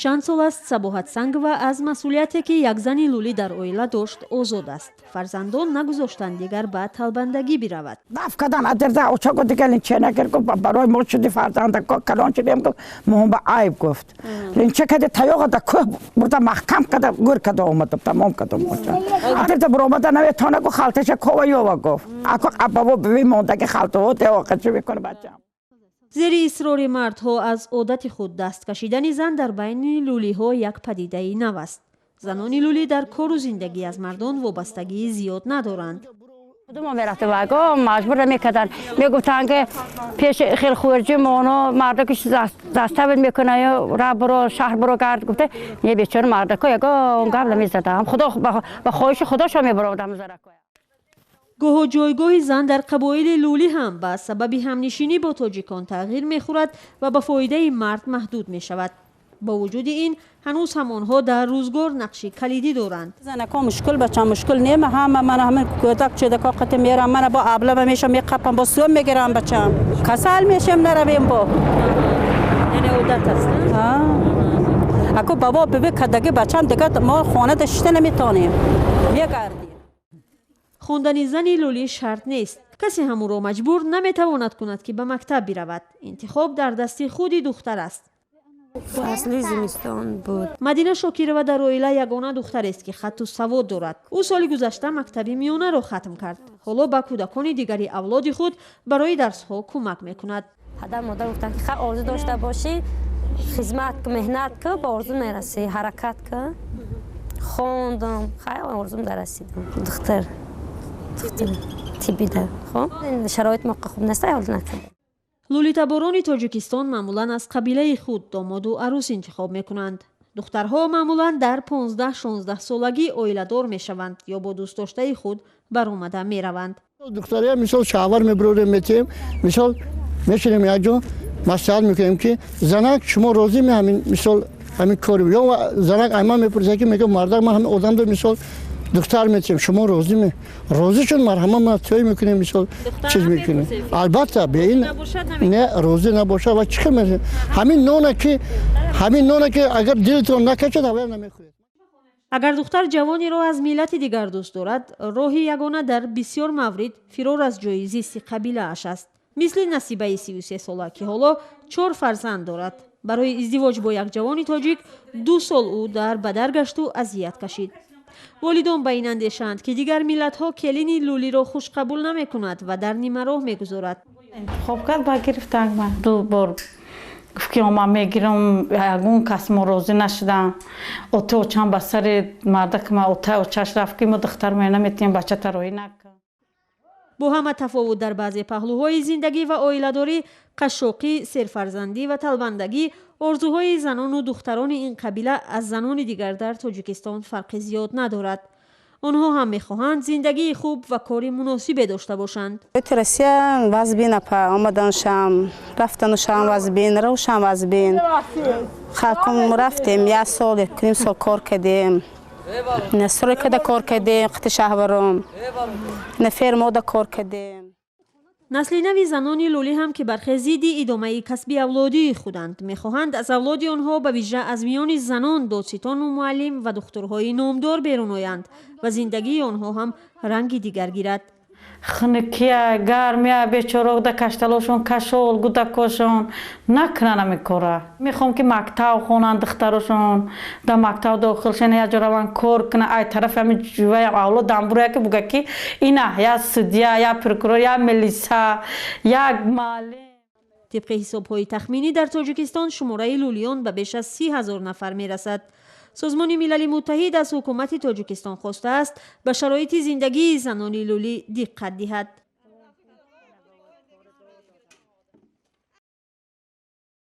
чанд сол аст Сабоҳат Сангова аз масъулияте ки як зани лӯлӣ дар оила дошт озод аст. Фарзандон нагузоштанд дигар ба талбандагӣ биравад. даф кардан адерда очаго дигалин ченагер гуфт барои мо шуди фарзанда калон шудем гуфт мо ба айб гуфт линча каде таёгада кӯ бурда маҳкам када гур када омада тамом када моча адерда буромада наве тонаго халташа кова ёва гуфт ако абаво биви мондаги халтаво теоқачи мекуна бачам. зери исрори мардҳо аз одати худ даст кашидани зан дар байни лӯлиҳо як падидаи нав аст. занони лӯлӣ дар кору зиндагӣ аз мардон вобастагии зиёд надоранд. ما میرفته واگا مجبور میکردن میگفتن که پیش خیلی خورجی مونو مردا که دسته بد میکنه یا را برو شهر برو گرد گفته یه بیچاره مردا که یگا اون قبل میزدم خدا با خواهش خداشو میبردم زرکو. گاه جایگاه زن در قبایل لولی هم با سبب همنشینی با تاجیکان تغییر میخورد و به فایده مرد محدود میشود. با وجود این هنوز هم آنها در روزگار نقشی کلیدی دارند. زنکا مشکل بچه مشکل نیم من کودک چه دکاقت میرم من با ابله میشم میقپم با سوم میگیرم بچم کسل میشم نرویم با یعنی عادت است. اگه بابا ببین کدگی بچم دیگه ما خانه داشته نمیتونیم میگردیم. خواندن زنی لولی شرط نیست. کسی هم او را مجبور نمیتواند کند که به مکتب برود. انتخاب در دست خود دختر است. اصلی زمستان بود. مدینه شاکرова در اویلا یگانه دختر است که خط و سواد دارد. او سال گذشته مکتب میانه را ختم کرد. حالا با کودکان دیگری اولاد خود برای درس ها کمک میکند. پدر مادر گفتن که خیلی آرزو داشته باشی خدمت که مهنت که به آرزو میرسی حرکت که خواندم خیلی آرزوم دررسیدم دختر طبی ده خب شرایط موقع خوب نیست حال نکردم. لولیتابارانی تاجیکستان معمولا از قبیله خود داماد و عروس انتخاب میکنند. دخترها معمولا در 15-16 سالگی اویله‌دار میشوند یا با دوست داشته خود برآمده میروند. دخترها مثال شاور میبریم میتیم مثال میشینیم یک جا مصلحت میکنیم که زنک شما راضی می همین مثال همین کاری یا زنک ایمان میپرسه که میگه مردک ما همین آدم دو مثال دختر میتیم شما راضی چون مرحمه ما توی میکنیم مثال چیز میکنیم البته به این نه راضی نباشه و چیکار میکنیم همین نونه که اگر دلتون نکشه اول نمیخورید. اگر دختر جوانی را از ملت دیگر دوست دارد راهی یگانه در بسیار مورد فرار از جای زیست قبیله اش است. مثل نصیبه 33 ساله که حالا 4 فرزند دارد. برای ازدواج با یک جوان تاجیک 2 سال او در بدر گشت و اذیت کشید. والدان به این اندیشند که دیگر ملت‌ها کلین لولی را خوش قبول نمی‌کند و در نیمه راه می‌گذارد. خب کرد با گرفتن من 2 بار گفت که ما میگیرم اگون کس ما راضی نشدن اوتو چند بسر مرد که ما اوتو چش رفت که ما دختر می نمیتیم بچه تروی نکن. با همه تفاوت در بعضی پهلوهای زندگی و عائله‌داری، قشاقی، سرفرزندی و طلبندگی، آرزوهای زنان و دختران این قبیله از زنان دیگر در تاجیکستان فرق زیاد ندارد. آنها هم می‌خواهند زندگی خوب و کاری مناسب داشته باشند. ترسیان وزبین پا آمدنشم رفتنشم وزبین روشم وزبین خالکم رفتیم یه سال کنیم سال کار کردیم نسر کده کار کردیم خط شهرام نفر ماده کار کردیم. نسل نوی زنانی لولی هم که برخی ضد ادامه کسبی اولادی خودند میخواهند از اولاد آنها به ویژه از میان زنان دادستان و معلم و دخترهای نامدار بیرون آیند و زندگی آنها هم رنگی دیگر گیرد. خنکیه گرمیه بیچاره ده کشتلاشون کشول گودکاشون نکنه نمیکاره. میخوام که مکتب خونن دختراشون در مکتب داخلشن یا جوان کار کنه ای طرف همین جوی اولاد دنبوره که بگه که اینه یا سودیا یا پرکرور یا ملیسا یا معلم. طبق حساب‌های تخمینی در تاجیکستان شماره لولیان به بیش از 30,000 نفر میرسد. سازمانی ملل متحد از حکومت تاجیکستان خواسته است به شرایط زندگی زنان لولی دقت دهد.